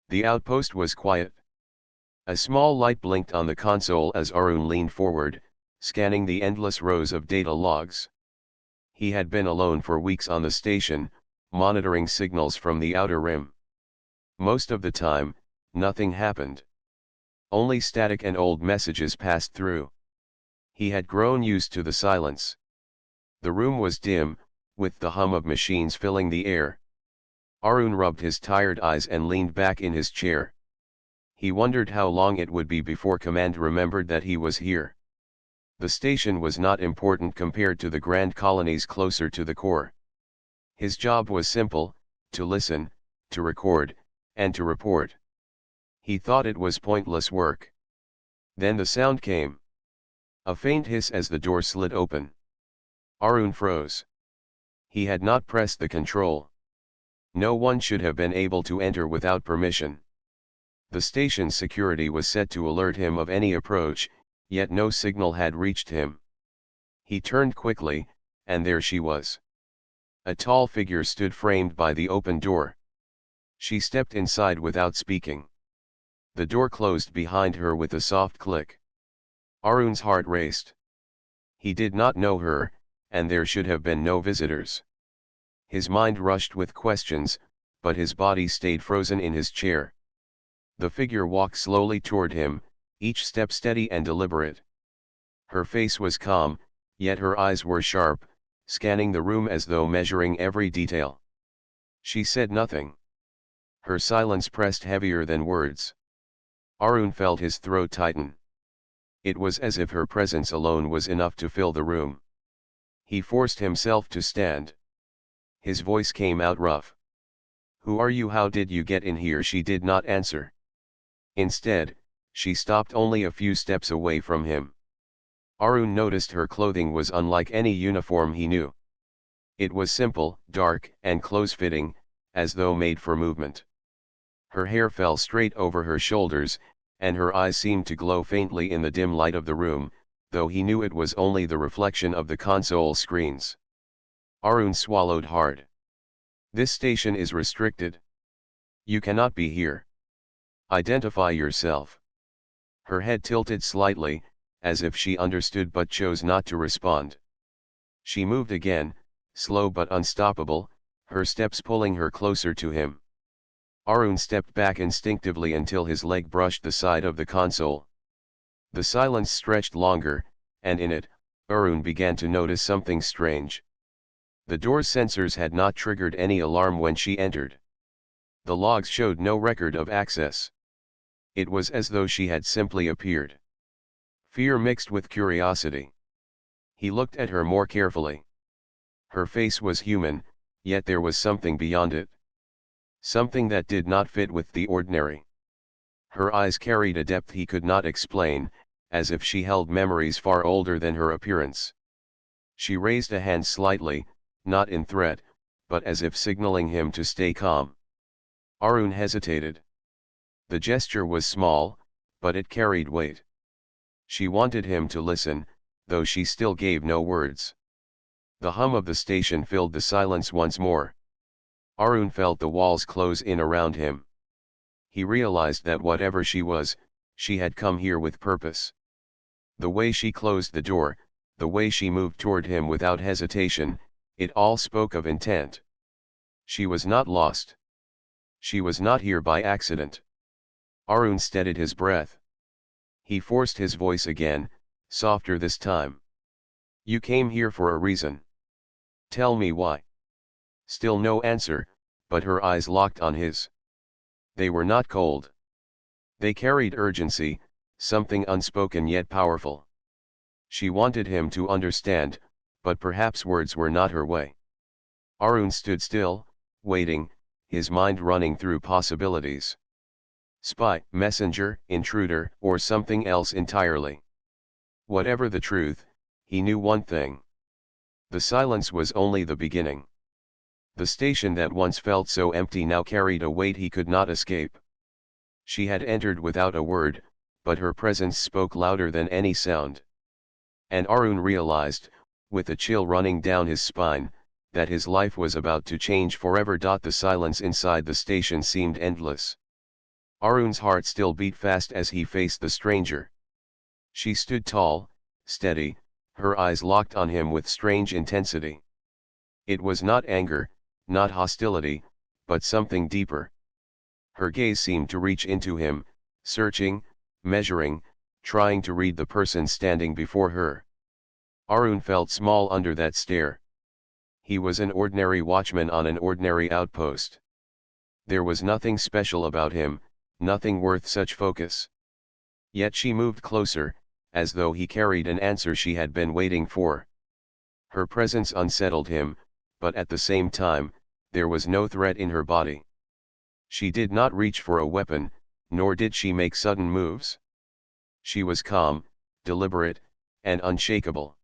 The outpost was quiet. A small light blinked on the console as Arun leaned forward, scanning the endless rows of data logs. He had been alone for weeks on the station, monitoring signals from the outer rim. Most of the time, nothing happened. Only static and old messages passed through. He had grown used to the silence. The room was dim, with the hum of machines filling the air. Arun rubbed his tired eyes and leaned back in his chair. He wondered how long it would be before command remembered that he was here. The station was not important compared to the grand colonies closer to the core. His job was simple: to listen, to record, and to report. He thought it was pointless work. Then the sound came. A faint hiss as the door slid open. Arun froze. He had not pressed the control. No one should have been able to enter without permission. The station's security was set to alert him of any approach, yet no signal had reached him. He turned quickly, and there she was. A tall figure stood framed by the open door. She stepped inside without speaking. The door closed behind her with a soft click. Arun's heart raced. He did not know her, and there should have been no visitors. His mind rushed with questions, but his body stayed frozen in his chair. The figure walked slowly toward him, each step steady and deliberate. Her face was calm, yet her eyes were sharp, scanning the room as though measuring every detail. She said nothing. Her silence pressed heavier than words. Arun felt his throat tighten. It was as if her presence alone was enough to fill the room. He forced himself to stand. His voice came out rough. "Who are you? How did you get in here?" She did not answer. Instead, she stopped only a few steps away from him. Arun noticed her clothing was unlike any uniform he knew. It was simple, dark, and close-fitting, as though made for movement. Her hair fell straight over her shoulders, and her eyes seemed to glow faintly in the dim light of the room, though he knew it was only the reflection of the console screens. Arun swallowed hard. "This station is restricted. You cannot be here. Identify yourself." Her head tilted slightly, as if she understood but chose not to respond. She moved again, slow but unstoppable, her steps pulling her closer to him. Arun stepped back instinctively until his leg brushed the side of the console. The silence stretched longer, and in it, Arun began to notice something strange. The door's sensors had not triggered any alarm when she entered. The logs showed no record of access. It was as though she had simply appeared. Fear mixed with curiosity. He looked at her more carefully. Her face was human, yet there was something beyond it. Something that did not fit with the ordinary. Her eyes carried a depth he could not explain, as if she held memories far older than her appearance. She raised a hand slightly, not in threat, but as if signaling him to stay calm. Arun hesitated. The gesture was small, but it carried weight. She wanted him to listen, though she still gave no words. The hum of the station filled the silence once more. Arun felt the walls close in around him. He realized that whatever she was, she had come here with purpose. The way she closed the door, the way she moved toward him without hesitation, it all spoke of intent. She was not lost. She was not here by accident. Arun steadied his breath. He forced his voice again, softer this time. "You came here for a reason. Tell me why." Still no answer, but her eyes locked on his. They were not cold. They carried urgency, something unspoken yet powerful. She wanted him to understand, but perhaps words were not her way. Arun stood still, waiting, his mind running through possibilities. Spy, messenger, intruder, or something else entirely. Whatever the truth, he knew one thing. The silence was only the beginning. The station that once felt so empty now carried a weight he could not escape. She had entered without a word, but her presence spoke louder than any sound. And Arun realized, with a chill running down his spine, that his life was about to change forever. The silence inside the station seemed endless. Arun's heart still beat fast as he faced the stranger. She stood tall, steady, her eyes locked on him with strange intensity. It was not anger, not hostility, but something deeper. Her gaze seemed to reach into him, searching, measuring, trying to read the person standing before her. Arun felt small under that stare. He was an ordinary watchman on an ordinary outpost. There was nothing special about him, nothing worth such focus. Yet she moved closer, as though he carried an answer she had been waiting for. Her presence unsettled him, but at the same time, there was no threat in her body. She did not reach for a weapon, nor did she make sudden moves. She was calm, deliberate, and unshakable.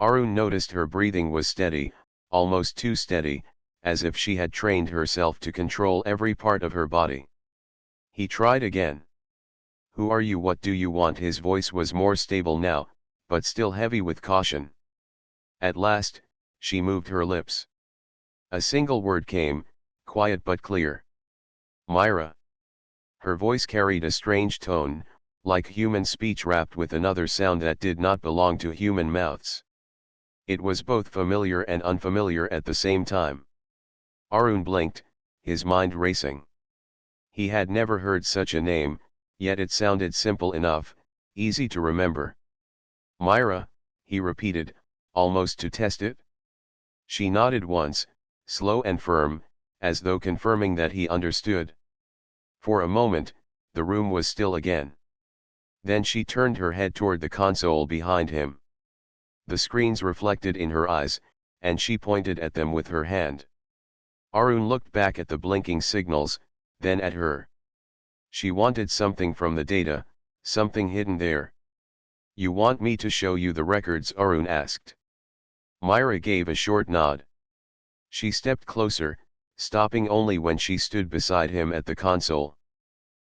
Arun noticed her breathing was steady, almost too steady, as if she had trained herself to control every part of her body. He tried again. "Who are you? What do you want?" His voice was more stable now, but still heavy with caution. At last, she moved her lips. A single word came, quiet but clear. "Myra." Her voice carried a strange tone, like human speech wrapped with another sound that did not belong to human mouths. It was both familiar and unfamiliar at the same time. Arun blinked, his mind racing. He had never heard such a name, yet it sounded simple enough, easy to remember. "Myra," he repeated, almost to test it. She nodded once, slow and firm, as though confirming that he understood. For a moment, the room was still again. Then she turned her head toward the console behind him. The screens reflected in her eyes, and she pointed at them with her hand. Arun looked back at the blinking signals, then at her. She wanted something from the data, something hidden there. "You want me to show you the records?" Arun asked. Myra gave a short nod. She stepped closer, stopping only when she stood beside him at the console.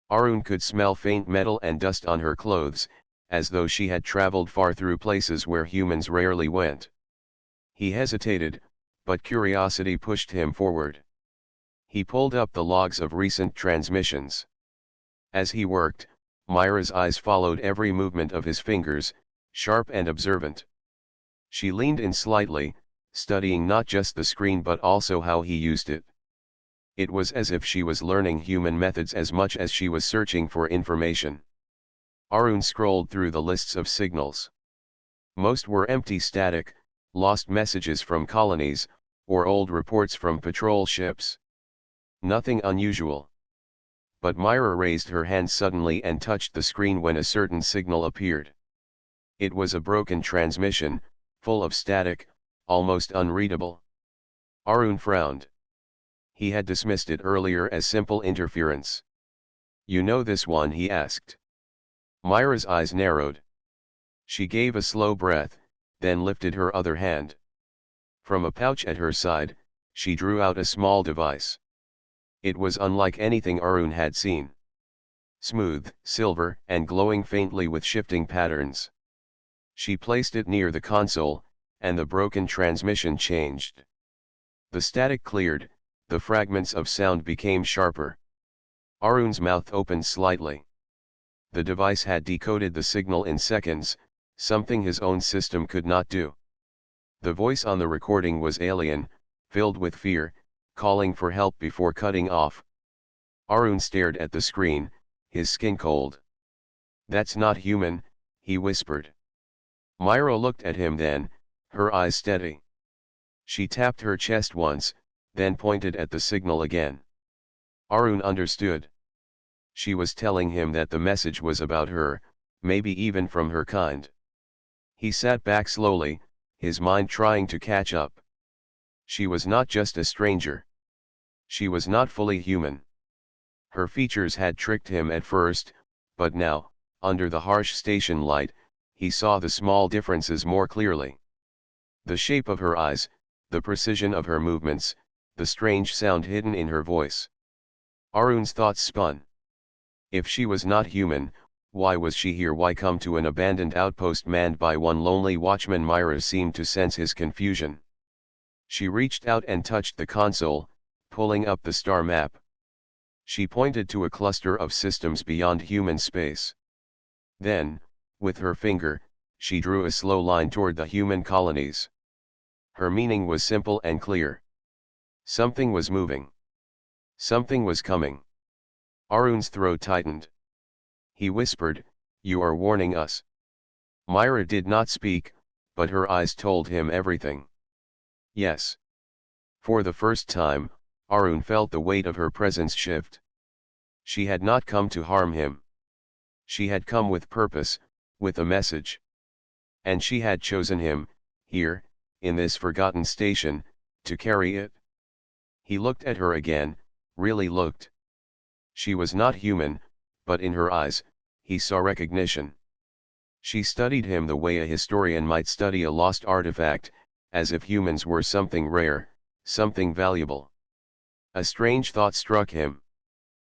Arun could smell faint metal and dust on her clothes, as though she had traveled far through places where humans rarely went. He hesitated, but curiosity pushed him forward. He pulled up the logs of recent transmissions. As he worked, Myra's eyes followed every movement of his fingers, sharp and observant. She leaned in slightly, studying not just the screen but also how he used it. It was as if she was learning human methods as much as she was searching for information. Arun scrolled through the lists of signals. Most were empty static, lost messages from colonies, or old reports from patrol ships. Nothing unusual. But Myra raised her hand suddenly and touched the screen when a certain signal appeared. It was a broken transmission, full of static, almost unreadable. Arun frowned. He had dismissed it earlier as simple interference. "You know this one?" he asked. Myra's eyes narrowed. She gave a slow breath, then lifted her other hand. From a pouch at her side, she drew out a small device. It was unlike anything Arun had seen. Smooth, silver, and glowing faintly with shifting patterns. She placed it near the console, and the broken transmission changed. The static cleared, the fragments of sound became sharper. Arun's mouth opened slightly. The device had decoded the signal in seconds, something his own system could not do. The voice on the recording was alien, filled with fear, calling for help before cutting off. Arun stared at the screen, his skin cold. "That's not human," he whispered. Myra looked at him then, her eyes steady. She tapped her chest once, then pointed at the signal again. Arun understood. She was telling him that the message was about her, maybe even from her kind. He sat back slowly, his mind trying to catch up. She was not just a stranger. She was not fully human. Her features had tricked him at first, but now, under the harsh station light, he saw the small differences more clearly. The shape of her eyes, the precision of her movements, the strange sound hidden in her voice. Arun's thoughts spun. If she was not human, why was she here? Why come to an abandoned outpost manned by one lonely watchman? Myra seemed to sense his confusion. She reached out and touched the console, pulling up the star map. She pointed to a cluster of systems beyond human space. Then, with her finger, she drew a slow line toward the human colonies. Her meaning was simple and clear. Something was moving. Something was coming. Arun's throat tightened. He whispered, "You are warning us." Myra did not speak, but her eyes told him everything. Yes. For the first time, Arun felt the weight of her presence shift. She had not come to harm him. She had come with purpose, with a message. And she had chosen him, here, in this forgotten station, to carry it. He looked at her again, really looked. She was not human, but in her eyes, he saw recognition. She studied him the way a historian might study a lost artifact, as if humans were something rare, something valuable. A strange thought struck him.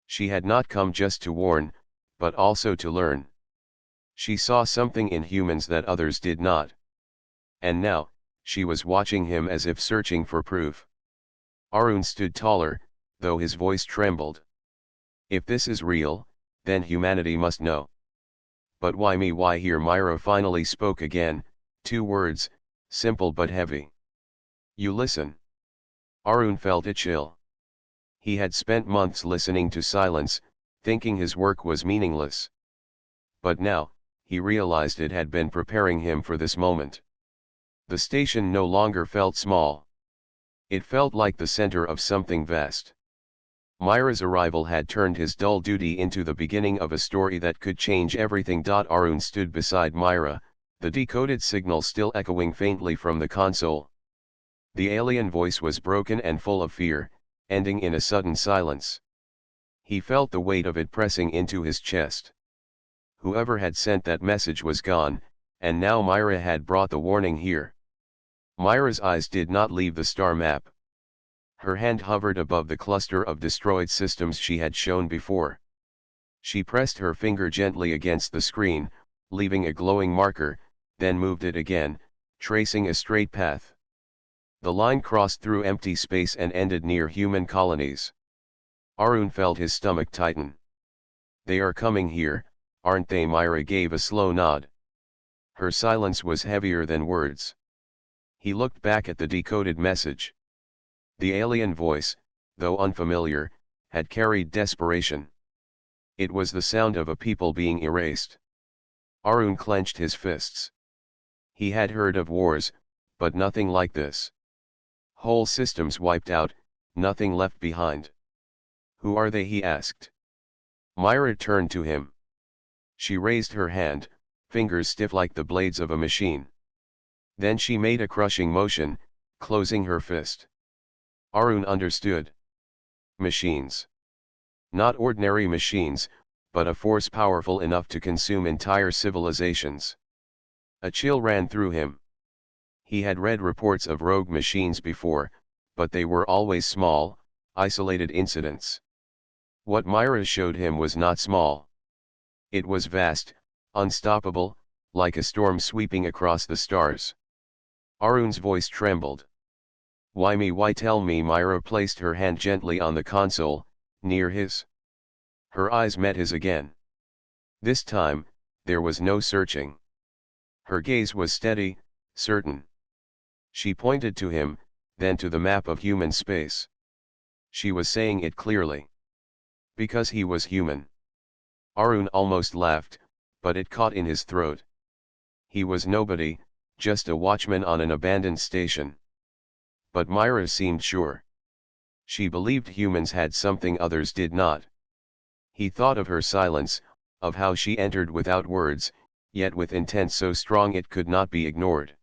She had not come just to warn, but also to learn. She saw something in humans that others did not. And now, she was watching him as if searching for proof. Arun stood taller, though his voice trembled. If this is real, then humanity must know. But why me? Why here? Myra finally spoke again, 2 words, simple but heavy. You listen. Arun felt a chill. He had spent months listening to silence, thinking his work was meaningless. But now, he realized it had been preparing him for this moment. The station no longer felt small. It felt like the center of something vast. Myra's arrival had turned his dull duty into the beginning of a story that could change everything. Arun stood beside Myra, the decoded signal still echoing faintly from the console. The alien voice was broken and full of fear, ending in a sudden silence. He felt the weight of it pressing into his chest. Whoever had sent that message was gone, and now Myra had brought the warning here. Myra's eyes did not leave the star map. Her hand hovered above the cluster of destroyed systems she had shown before. She pressed her finger gently against the screen, leaving a glowing marker, then moved it again, tracing a straight path. The line crossed through empty space and ended near human colonies. Arun felt his stomach tighten. They are coming here, aren't they? Myra gave a slow nod. Her silence was heavier than words. He looked back at the decoded message. The alien voice, though unfamiliar, had carried desperation. It was the sound of a people being erased. Arun clenched his fists. He had heard of wars, but nothing like this. Whole systems wiped out, nothing left behind. Who are they? He asked. Myra turned to him. She raised her hand, fingers stiff like the blades of a machine. Then she made a crushing motion, closing her fist. Arun understood. Machines. Not ordinary machines, but a force powerful enough to consume entire civilizations. A chill ran through him. He had read reports of rogue machines before, but they were always small, isolated incidents. What Myra showed him was not small. It was vast, unstoppable, like a storm sweeping across the stars. Arun's voice trembled. Why me? Why tell me? Myra placed her hand gently on the console, near his. Her eyes met his again. This time, there was no searching. Her gaze was steady, certain. She pointed to him, then to the map of human space. She was saying it clearly. Because he was human. Arun almost laughed, but it caught in his throat. He was nobody, just a watchman on an abandoned station. But Myra seemed sure. She believed humans had something others did not. He thought of her silence, of how she entered without words, yet with intent so strong it could not be ignored.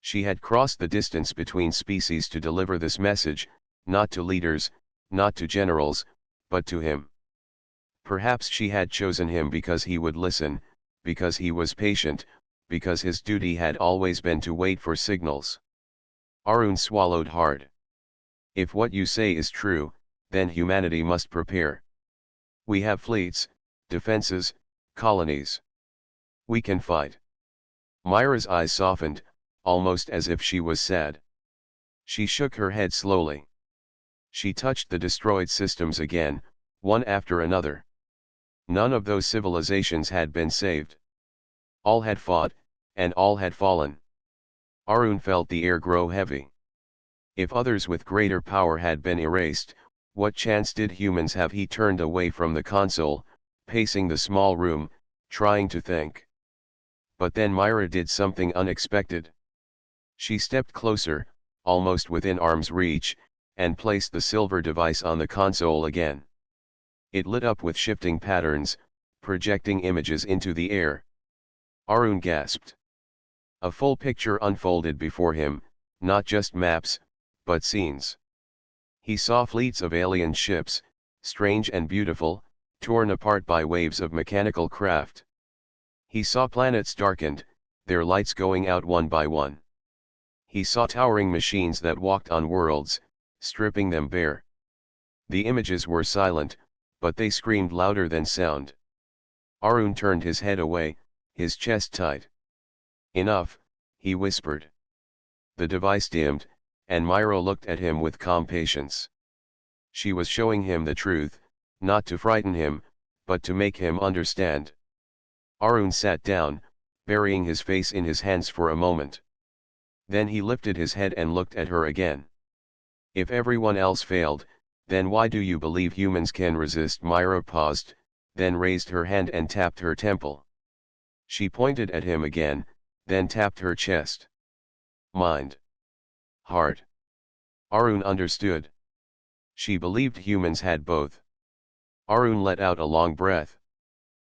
She had crossed the distance between species to deliver this message, not to leaders, not to generals, but to him. Perhaps she had chosen him because he would listen, because he was patient, because his duty had always been to wait for signals. Arun swallowed hard. If what you say is true, then humanity must prepare. We have fleets, defenses, colonies. We can fight. Myra's eyes softened, almost as if she was sad. She shook her head slowly. She touched the destroyed systems again, one after another. None of those civilizations had been saved. All had fought, and all had fallen. Arun felt the air grow heavy. If others with greater power had been erased, what chance did humans have? He turned away from the console, pacing the small room, trying to think. But then Myra did something unexpected. She stepped closer, almost within arm's reach, and placed the silver device on the console again. It lit up with shifting patterns, projecting images into the air. Arun gasped. A full picture unfolded before him, not just maps, but scenes. He saw fleets of alien ships, strange and beautiful, torn apart by waves of mechanical craft. He saw planets darkened, their lights going out one by one. He saw towering machines that walked on worlds, stripping them bare. The images were silent, but they screamed louder than sound. Arun turned his head away, his chest tight. "Enough," he whispered. The device dimmed, and Myra looked at him with calm patience. She was showing him the truth, not to frighten him, but to make him understand. Arun sat down, burying his face in his hands for a moment. Then he lifted his head and looked at her again. "If everyone else failed, then why do you believe humans can resist?" Myra paused, then raised her hand and tapped her temple. She pointed at him again, then tapped her chest. "Mind. Heart." Arun understood. She believed humans had both. Arun let out a long breath.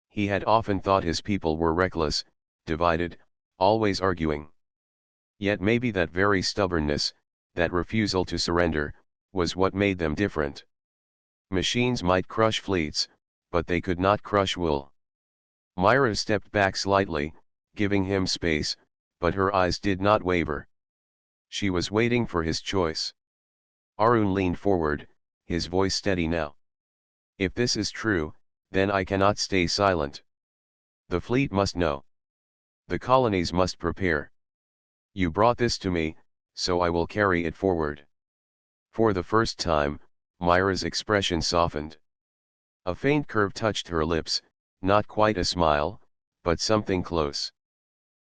He had often thought his people were reckless, divided, always arguing. Yet maybe that very stubbornness, that refusal to surrender, was what made them different. Machines might crush fleets, but they could not crush will. Myra stepped back slightly, giving him space, but her eyes did not waver. She was waiting for his choice. Arun leaned forward, his voice steady now. "If this is true, then I cannot stay silent. The fleet must know. The colonies must prepare. You brought this to me, so I will carry it forward." For the first time, Myra's expression softened. A faint curve touched her lips, not quite a smile, but something close.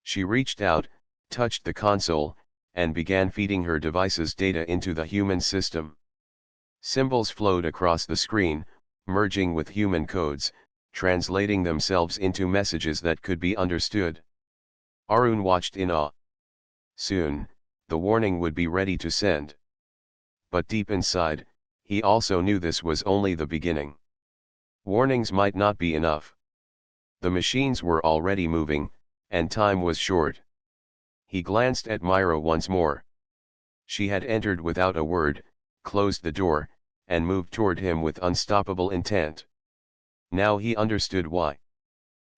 She reached out, touched the console, and began feeding her device's data into the human system. Symbols flowed across the screen, merging with human codes, translating themselves into messages that could be understood. Arun watched in awe. Soon, the warning would be ready to send. But deep inside, he also knew this was only the beginning. Warnings might not be enough. The machines were already moving, and time was short. He glanced at Myra once more. She had entered without a word, closed the door, and moved toward him with unstoppable intent. Now he understood why.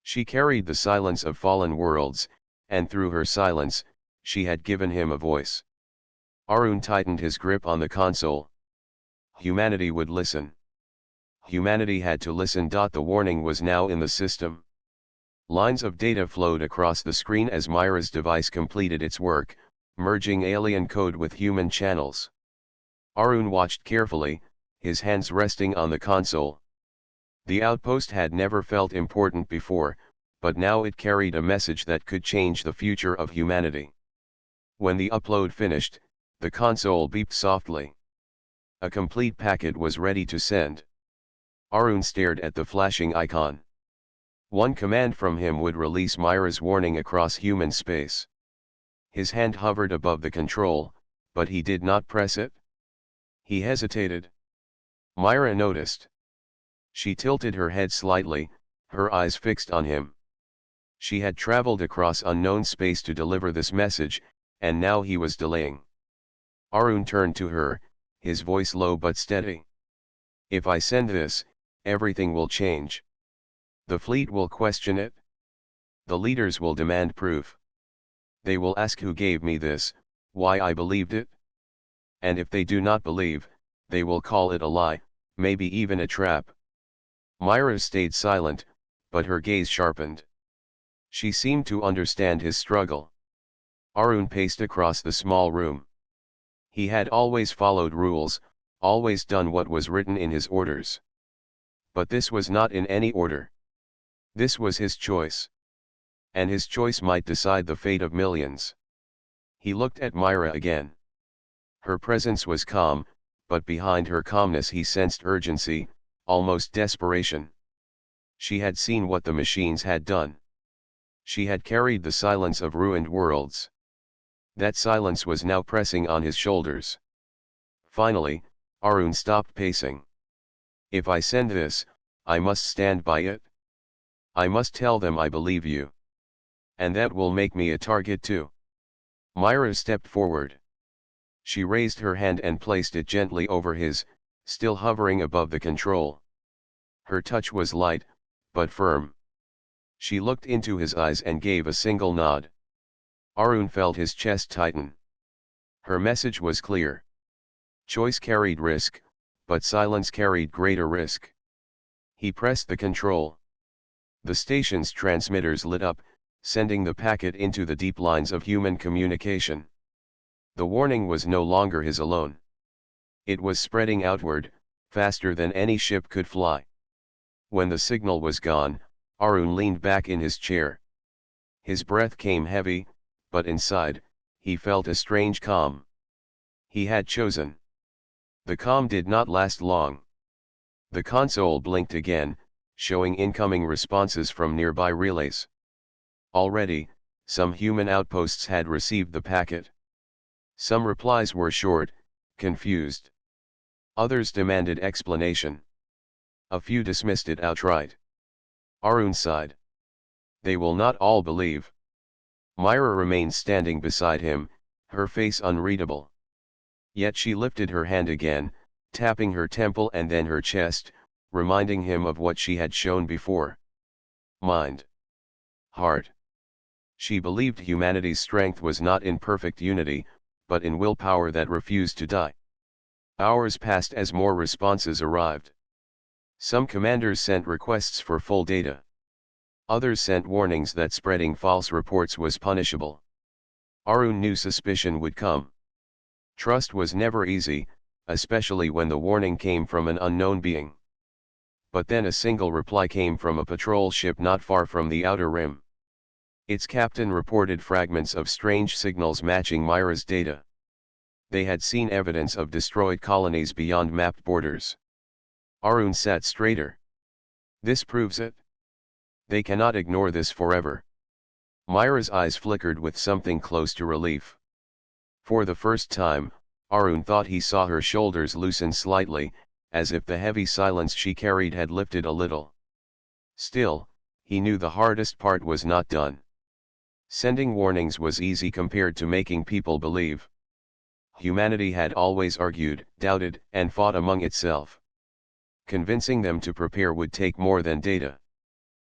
She carried the silence of fallen worlds, and through her silence, she had given him a voice. Arun tightened his grip on the console. Humanity would listen. Humanity had to listen. The warning was now in the system. Lines of data flowed across the screen as Myra's device completed its work, merging alien code with human channels. Arun watched carefully, his hands resting on the console. The outpost had never felt important before, but now it carried a message that could change the future of humanity. When the upload finished, the console beeped softly. A complete packet was ready to send. Arun stared at the flashing icon. One command from him would release Myra's warning across human space. His hand hovered above the control, but he did not press it. He hesitated. Myra noticed. She tilted her head slightly, her eyes fixed on him. She had traveled across unknown space to deliver this message, and now he was delaying. Arun turned to her, his voice low but steady. "If I send this, everything will change. The fleet will question it. The leaders will demand proof. They will ask who gave me this, why I believed it. And if they do not believe, they will call it a lie, maybe even a trap." Myra stayed silent, but her gaze sharpened. She seemed to understand his struggle. Arun paced across the small room. He had always followed rules, always done what was written in his orders. But this was not in any order. This was his choice. And his choice might decide the fate of millions. He looked at Myra again. Her presence was calm, but behind her calmness he sensed urgency, almost desperation. She had seen what the machines had done. She had carried the silence of ruined worlds. That silence was now pressing on his shoulders. Finally, Arun stopped pacing. If I send this, I must stand by it. I must tell them I believe you. And that will make me a target too. Myra stepped forward. She raised her hand and placed it gently over his, still hovering above the control. Her touch was light, but firm. She looked into his eyes and gave a single nod. Arun felt his chest tighten. Her message was clear. Choice carried risk, but silence carried greater risk. He pressed the control. The station's transmitters lit up, sending the packet into the deep lines of human communication. The warning was no longer his alone. It was spreading outward, faster than any ship could fly. When the signal was gone, Arun leaned back in his chair. His breath came heavy, but inside, he felt a strange calm. He had chosen. The calm did not last long. The console blinked again, showing incoming responses from nearby relays. Already, some human outposts had received the packet. Some replies were short, confused. Others demanded explanation. A few dismissed it outright. Arun sighed. They will not all believe. Myra remained standing beside him, her face unreadable. Yet she lifted her hand again, tapping her temple and then her chest, reminding him of what she had shown before. Mind. Heart. She believed humanity's strength was not in perfect unity, but in willpower that refused to die. Hours passed as more responses arrived. Some commanders sent requests for full data. Others sent warnings that spreading false reports was punishable. Arun knew suspicion would come. Trust was never easy, especially when the warning came from an unknown being. But then a single reply came from a patrol ship not far from the outer rim. Its captain reported fragments of strange signals matching Myra's data. They had seen evidence of destroyed colonies beyond mapped borders. Arun sat straighter. This proves it. They cannot ignore this forever. Myra's eyes flickered with something close to relief. For the first time, Arun thought he saw her shoulders loosen slightly, as if the heavy silence she carried had lifted a little. Still, he knew the hardest part was not done. Sending warnings was easy compared to making people believe. Humanity had always argued, doubted, and fought among itself. Convincing them to prepare would take more than data.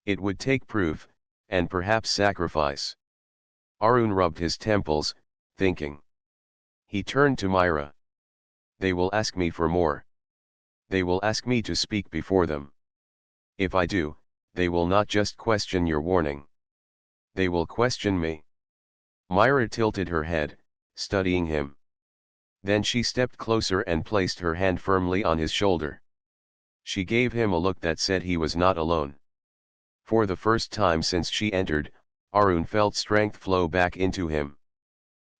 It would take proof, and perhaps sacrifice. Arun rubbed his temples, thinking. He turned to Myra. They will ask me for more. They will ask me to speak before them. If I do, they will not just question your warning. They will question me. Myra tilted her head, studying him. Then she stepped closer and placed her hand firmly on his shoulder. She gave him a look that said he was not alone. For the first time since she entered, Arun felt strength flow back into him.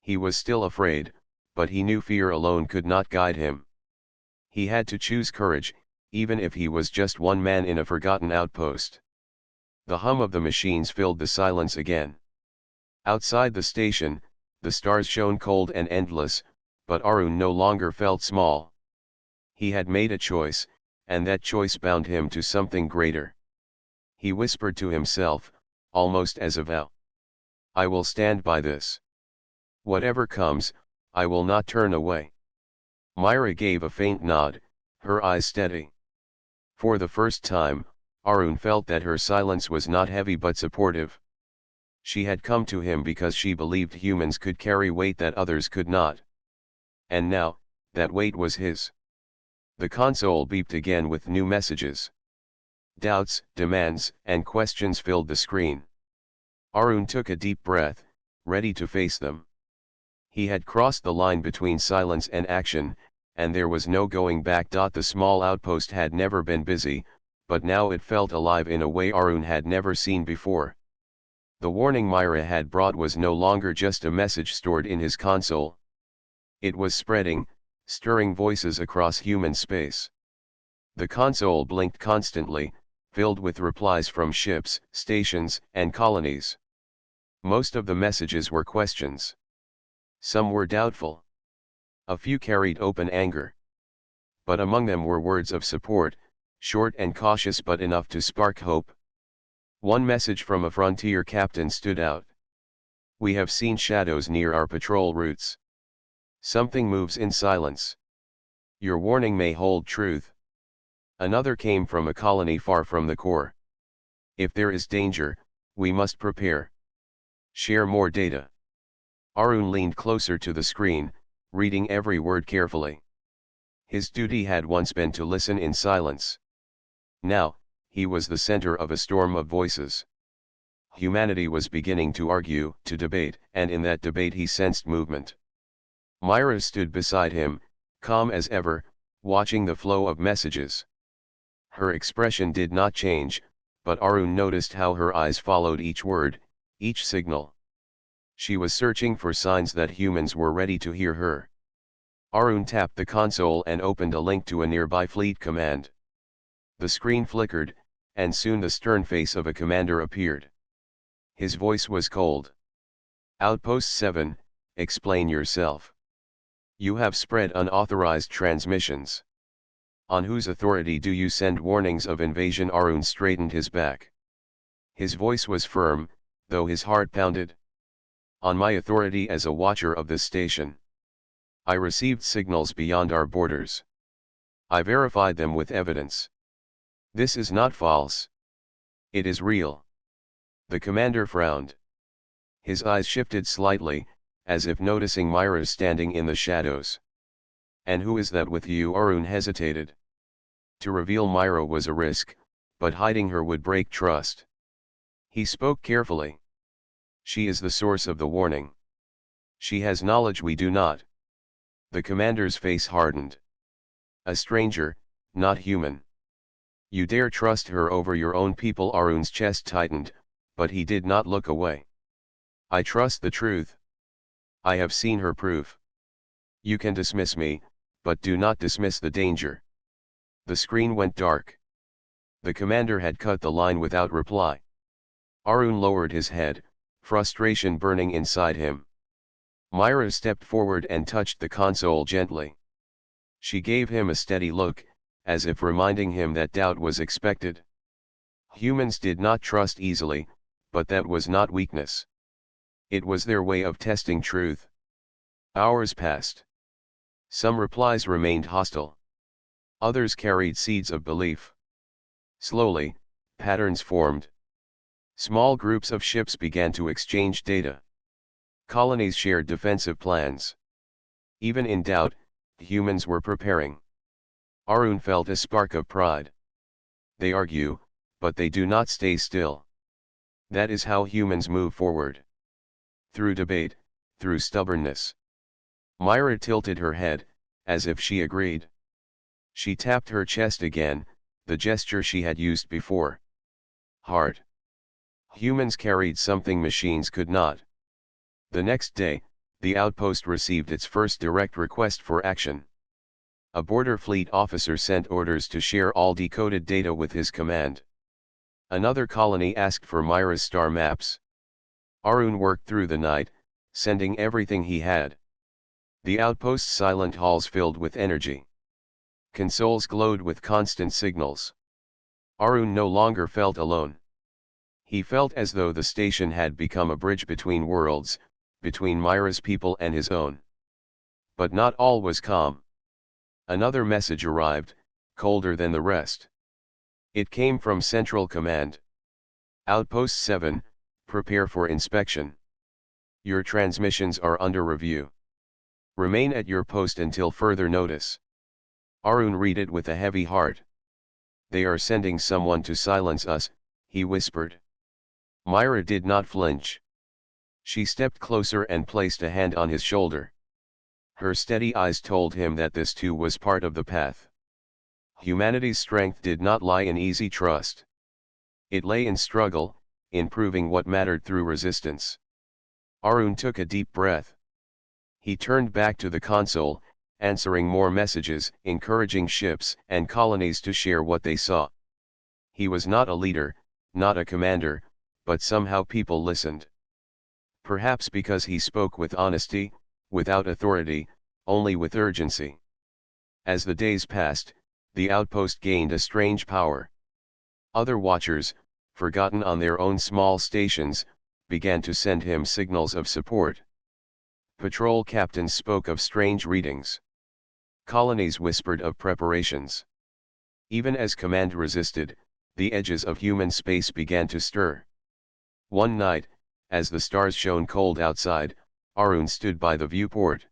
He was still afraid, but he knew fear alone could not guide him. He had to choose courage, even if he was just one man in a forgotten outpost. The hum of the machines filled the silence again. Outside the station, the stars shone cold and endless, but Arun no longer felt small. He had made a choice, and that choice bound him to something greater. He whispered to himself, almost as a vow. I will stand by this. Whatever comes, I will not turn away. Myra gave a faint nod, her eyes steady. For the first time, Arun felt that her silence was not heavy but supportive. She had come to him because she believed humans could carry weight that others could not. And now, that weight was his. The console beeped again with new messages. Doubts, demands, and questions filled the screen. Arun took a deep breath, ready to face them. He had crossed the line between silence and action, and there was no going back. The small outpost had never been busy, but now it felt alive in a way Arun had never seen before. The warning Myra had brought was no longer just a message stored in his console. It was spreading, stirring voices across human space. The console blinked constantly, filled with replies from ships, stations, and colonies. Most of the messages were questions. Some were doubtful. A few carried open anger. But among them were words of support, short and cautious but enough to spark hope. One message from a frontier captain stood out. "We have seen shadows near our patrol routes. Something moves in silence. Your warning may hold truth." Another came from a colony far from the core. "If there is danger, we must prepare. Share more data." Arun leaned closer to the screen, reading every word carefully. His duty had once been to listen in silence. Now, he was the center of a storm of voices. Humanity was beginning to argue, to debate, and in that debate he sensed movement. Myra stood beside him, calm as ever, watching the flow of messages. Her expression did not change, but Arun noticed how her eyes followed each word, each signal. She was searching for signs that humans were ready to hear her. Arun tapped the console and opened a link to a nearby fleet command. The screen flickered, and soon the stern face of a commander appeared. His voice was cold. "Outpost 7, explain yourself. You have spread unauthorized transmissions. On whose authority do you send warnings of invasion?" Arun straightened his back. His voice was firm, though his heart pounded. "On my authority as a watcher of this station. I received signals beyond our borders. I verified them with evidence. This is not false. It is real." The commander frowned. His eyes shifted slightly, as if noticing Myra standing in the shadows. "And who is that with you?" Arun hesitated. To reveal Myra was a risk, but hiding her would break trust. He spoke carefully. "She is the source of the warning. She has knowledge we do not." The commander's face hardened. "A stranger, not human. You dare trust her over your own people?" Arun's chest tightened, but he did not look away. "I trust the truth. I have seen her proof. You can dismiss me, but do not dismiss the danger." The screen went dark. The commander had cut the line without reply. Arun lowered his head, frustration burning inside him. Myra stepped forward and touched the console gently. She gave him a steady look, as if reminding him that doubt was expected. Humans did not trust easily, but that was not weakness. It was their way of testing truth. Hours passed. Some replies remained hostile. Others carried seeds of belief. Slowly, patterns formed. Small groups of ships began to exchange data. Colonies shared defensive plans. Even in doubt, humans were preparing. Arun felt a spark of pride. They argue, but they do not stay still. That is how humans move forward. Through debate, through stubbornness. Myra tilted her head, as if she agreed. She tapped her chest again, the gesture she had used before. Heart. Humans carried something machines could not. The next day, the outpost received its first direct request for action. A border fleet officer sent orders to share all decoded data with his command. Another colony asked for Myra's star maps. Arun worked through the night, sending everything he had. The outpost's silent halls filled with energy. Consoles glowed with constant signals. Arun no longer felt alone. He felt as though the station had become a bridge between worlds, between Myra's people and his own. But not all was calm. Another message arrived, colder than the rest. It came from Central Command. "Outpost 7, prepare for inspection. Your transmissions are under review. Remain at your post until further notice." Arun read it with a heavy heart. "They are sending someone to silence us," he whispered. Myra did not flinch. She stepped closer and placed a hand on his shoulder. Her steady eyes told him that this too was part of the path. Humanity's strength did not lie in easy trust. It lay in struggle, in proving what mattered through resistance. Arun took a deep breath. He turned back to the console, answering more messages, encouraging ships and colonies to share what they saw. He was not a leader, not a commander, but somehow people listened. Perhaps because he spoke with honesty, without authority, only with urgency. As the days passed, the outpost gained a strange power. Other watchers, forgotten on their own small stations, began to send him signals of support. Patrol captains spoke of strange readings. Colonies whispered of preparations. Even as command resisted, the edges of human space began to stir. One night, as the stars shone cold outside, Arun stood by the viewport.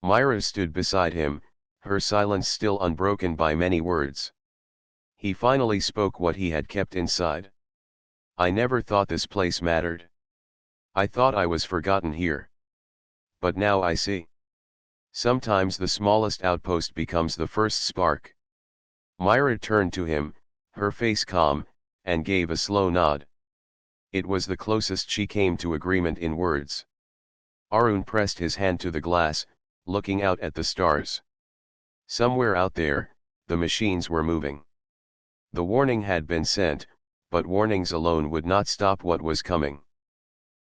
Myra stood beside him, her silence still unbroken by many words. He finally spoke what he had kept inside. "I never thought this place mattered. I thought I was forgotten here. But now I see. Sometimes the smallest outpost becomes the first spark." Myra turned to him, her face calm, and gave a slow nod. It was the closest she came to agreement in words. Arun pressed his hand to the glass, looking out at the stars. Somewhere out there, the machines were moving. The warning had been sent, but warnings alone would not stop what was coming.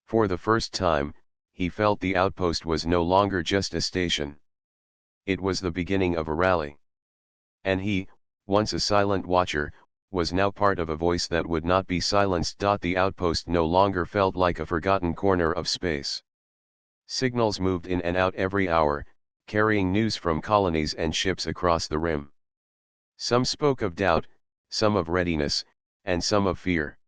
For the first time, he felt the outpost was no longer just a station. It was the beginning of a rally. And he, once a silent watcher, was now part of a voice that would not be silenced. The outpost no longer felt like a forgotten corner of space. Signals moved in and out every hour, carrying news from colonies and ships across the rim. Some spoke of doubt, some of readiness, and some of fear.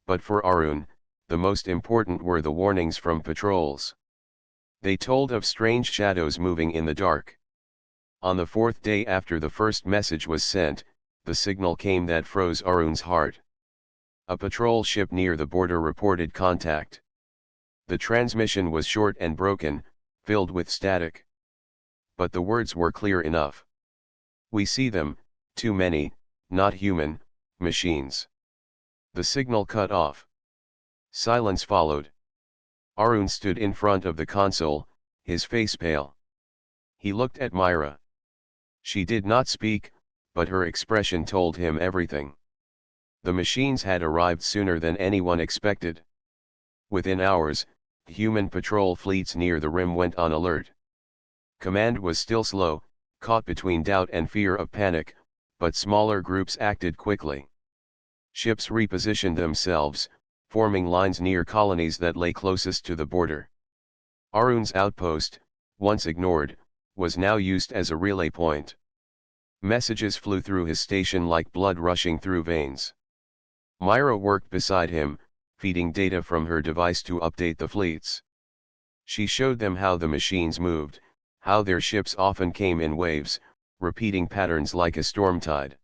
But for Arun, the most important were the warnings from patrols. They told of strange shadows moving in the dark. On the fourth day after the first message was sent, the signal came that froze Arun's heart. A patrol ship near the border reported contact. The transmission was short and broken, filled with static. But the words were clear enough. "We see them, too many, not human, machines." The signal cut off. Silence followed. Arun stood in front of the console, his face pale. He looked at Myra. She did not speak, but her expression told him everything. The machines had arrived sooner than anyone expected. Within hours, human patrol fleets near the rim went on alert. Command was still slow, caught between doubt and fear of panic, but smaller groups acted quickly. Ships repositioned themselves, forming lines near colonies that lay closest to the border. Arun's outpost, once ignored, was now used as a relay point. Messages flew through his station like blood rushing through veins. Myra worked beside him, feeding data from her device to update the fleets. She showed them how the machines moved, how their ships often came in waves, repeating patterns like a storm tide.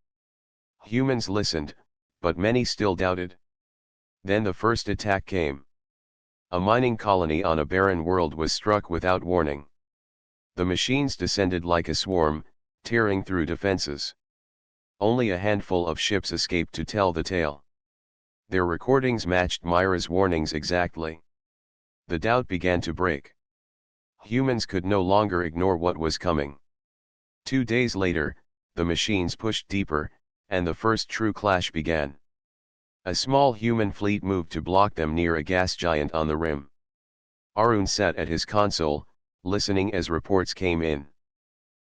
Humans listened, but many still doubted. Then the first attack came. A mining colony on a barren world was struck without warning. The machines descended like a swarm, tearing through defenses. Only a handful of ships escaped to tell the tale. Their recordings matched Myra's warnings exactly. The doubt began to break. Humans could no longer ignore what was coming. 2 days later, the machines pushed deeper, and the first true clash began. A small human fleet moved to block them near a gas giant on the rim. Arun sat at his console, listening as reports came in.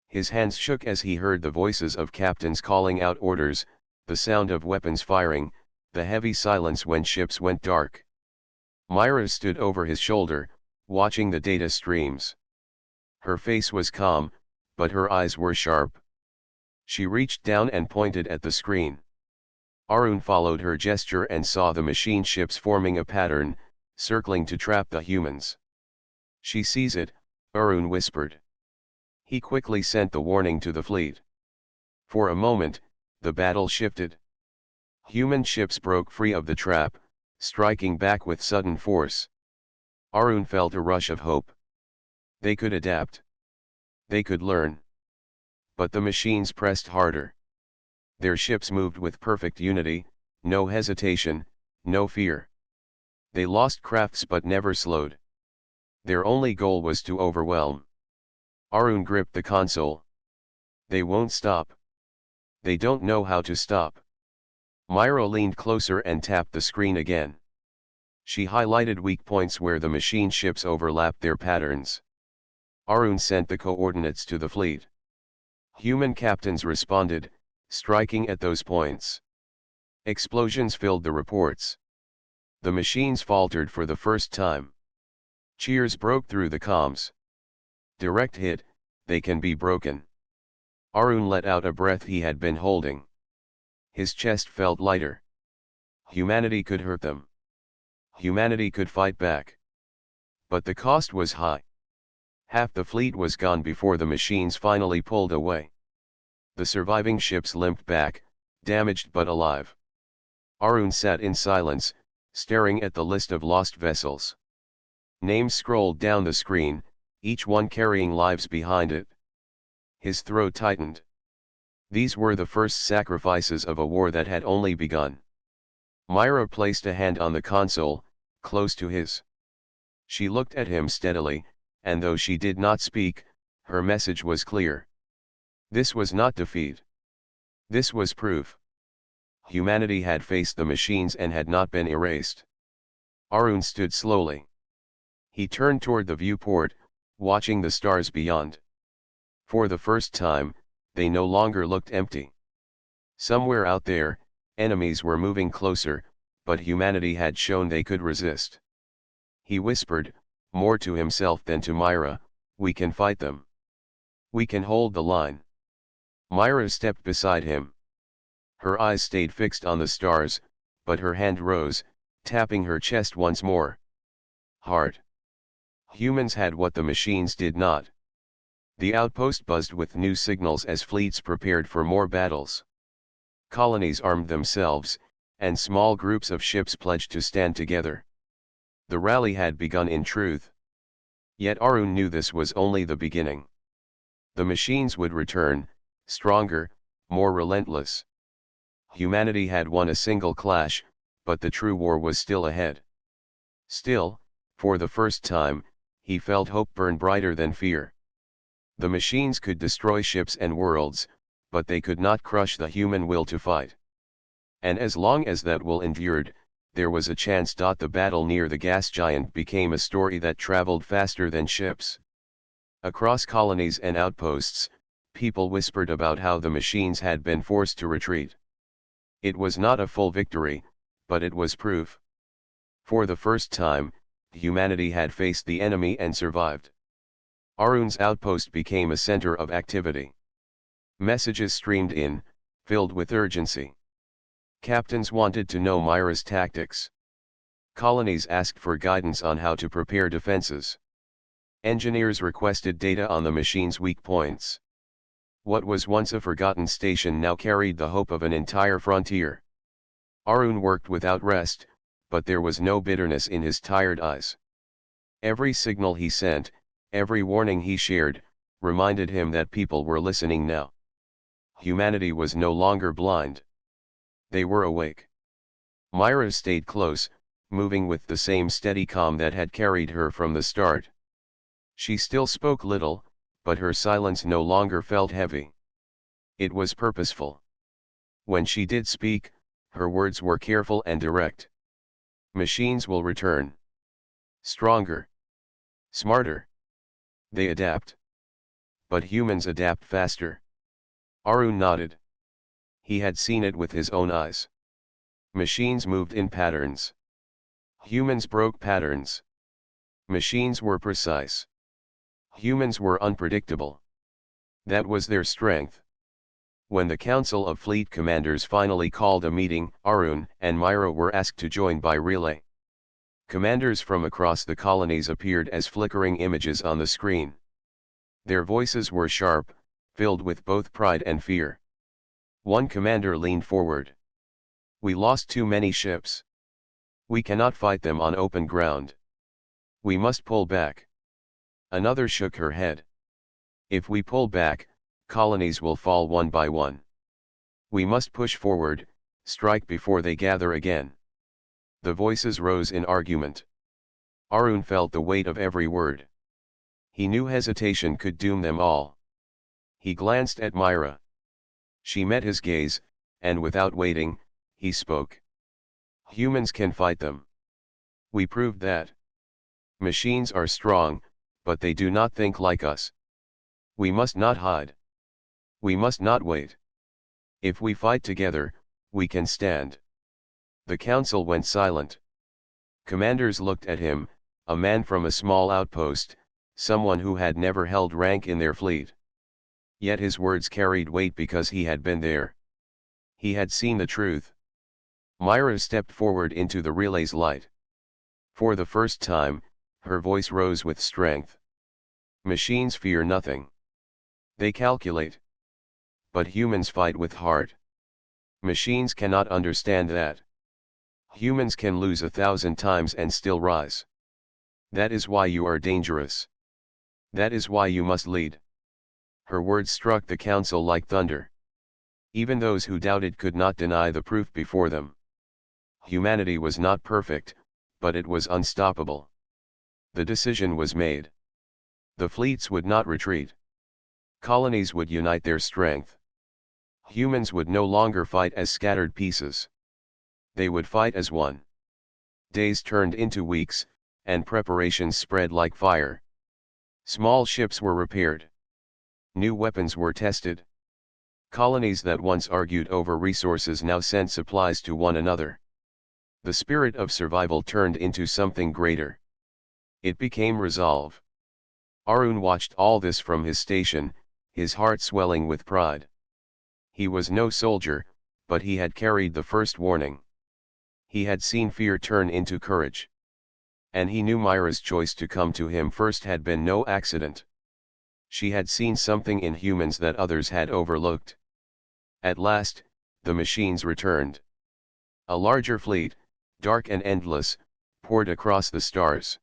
His hands shook as he heard the voices of captains calling out orders, the sound of weapons firing, the heavy silence when ships went dark. Myra stood over his shoulder, watching the data streams. Her face was calm, but her eyes were sharp. She reached down and pointed at the screen. Arun followed her gesture and saw the machine ships forming a pattern, circling to trap the humans. "She sees it," Arun whispered. He quickly sent the warning to the fleet. For a moment, the battle shifted. Human ships broke free of the trap, striking back with sudden force. Arun felt a rush of hope. They could adapt. They could learn. But the machines pressed harder. Their ships moved with perfect unity, no hesitation, no fear. They lost crafts but never slowed. Their only goal was to overwhelm. Arun gripped the console. They won't stop. They don't know how to stop. Myra leaned closer and tapped the screen again. She highlighted weak points where the machine ships overlapped their patterns. Arun sent the coordinates to the fleet. Human captains responded, striking at those points. Explosions filled the reports. The machines faltered for the first time. Cheers broke through the comms. Direct hit, they can be broken. Arun let out a breath he had been holding. His chest felt lighter. Humanity could hurt them. Humanity could fight back. But the cost was high. Half the fleet was gone before the machines finally pulled away. The surviving ships limped back, damaged but alive. Arun sat in silence, staring at the list of lost vessels. Names scrolled down the screen, each one carrying lives behind it. His throat tightened. These were the first sacrifices of a war that had only begun. Myra placed a hand on the console, close to his. She looked at him steadily, and though she did not speak, her message was clear. This was not defeat. This was proof. Humanity had faced the machines and had not been erased. Arun stood slowly. He turned toward the viewport, watching the stars beyond. For the first time, they no longer looked empty. Somewhere out there, enemies were moving closer, but humanity had shown they could resist. He whispered, more to himself than to Myra, "We can fight them. We can hold the line." Myra stepped beside him. Her eyes stayed fixed on the stars, but her hand rose, tapping her chest once more. Hard. Humans had what the machines did not. The outpost buzzed with new signals as fleets prepared for more battles. Colonies armed themselves, and small groups of ships pledged to stand together. The rally had begun in truth. Yet Arun knew this was only the beginning. The machines would return, stronger, more relentless. Humanity had won a single clash, but the true war was still ahead. Still, for the first time, he felt hope burn brighter than fear. The machines could destroy ships and worlds, but they could not crush the human will to fight. And as long as that will endured, there was a chance. The battle near the gas giant became a story that traveled faster than ships. Across colonies and outposts, people whispered about how the machines had been forced to retreat. It was not a full victory, but it was proof. For the first time, humanity had faced the enemy and survived. Arun's outpost became a center of activity. Messages streamed in, filled with urgency. Captains wanted to know Myra's tactics. Colonies asked for guidance on how to prepare defenses. Engineers requested data on the machine's weak points. What was once a forgotten station now carried the hope of an entire frontier. Arun worked without rest, but there was no bitterness in his tired eyes. Every signal he sent, every warning he shared, reminded him that people were listening now. Humanity was no longer blind. They were awake. Myra stayed close, moving with the same steady calm that had carried her from the start. She still spoke little, but her silence no longer felt heavy. It was purposeful. When she did speak, her words were careful and direct. Machines will return. Stronger. Smarter. They adapt. But humans adapt faster. Arun nodded. He had seen it with his own eyes. Machines moved in patterns. Humans broke patterns. Machines were precise. Humans were unpredictable. That was their strength. When the Council of Fleet Commanders finally called a meeting, Arun and Myra were asked to join by relay. Commanders from across the colonies appeared as flickering images on the screen. Their voices were sharp, filled with both pride and fear. One commander leaned forward. "We lost too many ships. We cannot fight them on open ground. We must pull back." Another shook her head. "If we pull back, colonies will fall one by one. We must push forward, strike before they gather again. The voices rose in argument. Arun felt the weight of every word. He knew hesitation could doom them all. He glanced at Myra. She met his gaze, and without waiting, he spoke. Humans can fight them. We proved that. Machines are strong, but they do not think like us. We must not hide. We must not wait. If we fight together, we can stand. The council went silent. Commanders looked at him, a man from a small outpost, someone who had never held rank in their fleet. Yet his words carried weight because he had been there. He had seen the truth. Myra stepped forward into the relay's light. For the first time, her voice rose with strength. Machines fear nothing. They calculate. But humans fight with heart. Machines cannot understand that. Humans can lose 1,000 times and still rise. That is why you are dangerous. That is why you must lead. Her words struck the council like thunder. Even those who doubted could not deny the proof before them. Humanity was not perfect, but it was unstoppable. The decision was made. The fleets would not retreat. Colonies would unite their strength. Humans would no longer fight as scattered pieces. They would fight as one. Days turned into weeks, and preparations spread like fire. Small ships were repaired. New weapons were tested. Colonies that once argued over resources now sent supplies to one another. The spirit of survival turned into something greater. It became resolve. Arun watched all this from his station, his heart swelling with pride. He was no soldier, but he had carried the first warning. He had seen fear turn into courage. And he knew Myra's choice to come to him first had been no accident. She had seen something in humans that others had overlooked. At last, the machines returned. A larger fleet, dark and endless, poured across the stars.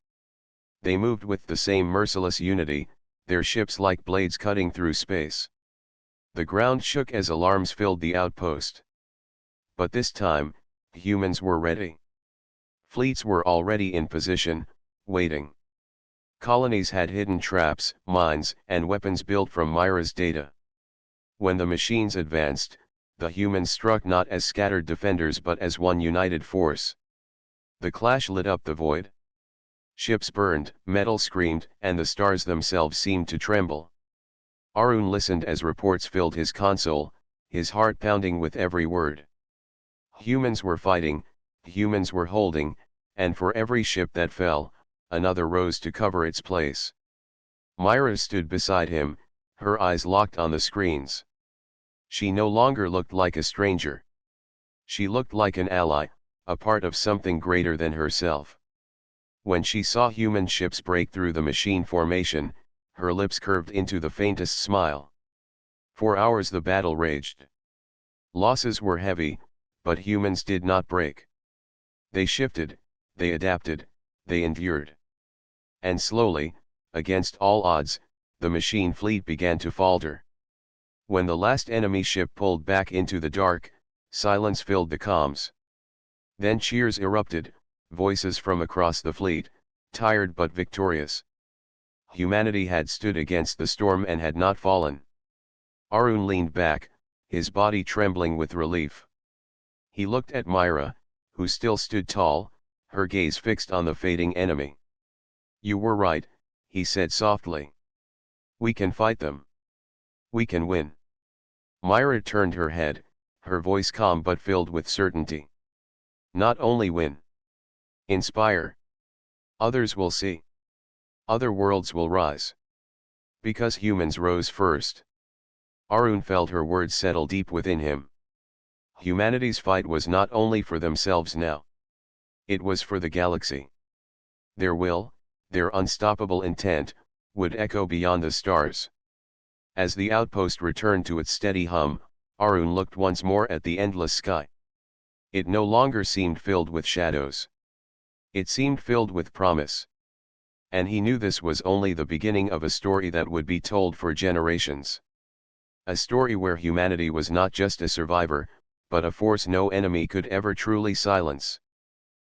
They moved with the same merciless unity, their ships like blades cutting through space. The ground shook as alarms filled the outpost. But this time, humans were ready. Fleets were already in position, waiting. Colonies had hidden traps, mines, and weapons built from Myra's data. When the machines advanced, the humans struck not as scattered defenders but as one united force. The clash lit up the void. Ships burned, metal screamed, and the stars themselves seemed to tremble. Arun listened as reports filled his console, his heart pounding with every word. Humans were fighting, humans were holding, and for every ship that fell, another rose to cover its place. Myra stood beside him, her eyes locked on the screens. She no longer looked like a stranger. She looked like an ally, a part of something greater than herself. When she saw human ships break through the machine formation, her lips curved into the faintest smile. For hours the battle raged. Losses were heavy, but humans did not break. They shifted, they adapted, they endured. And slowly, against all odds, the machine fleet began to falter. When the last enemy ship pulled back into the dark, silence filled the comms. Then cheers erupted, voices from across the fleet, tired but victorious. Humanity had stood against the storm and had not fallen. Arun leaned back, his body trembling with relief. He looked at Myra, who still stood tall, her gaze fixed on the fading enemy. "You were right," he said softly. "We can fight them. We can win." Myra turned her head, her voice calm but filled with certainty. "Not only win. Inspire. Others will see. Other worlds will rise. Because humans rose first." Arun felt her words settle deep within him. Humanity's fight was not only for themselves now. It was for the galaxy. Their will, their unstoppable intent, would echo beyond the stars. As the outpost returned to its steady hum, Arun looked once more at the endless sky. It no longer seemed filled with shadows. It seemed filled with promise. And he knew this was only the beginning of a story that would be told for generations. A story where humanity was not just a survivor, but a force no enemy could ever truly silence.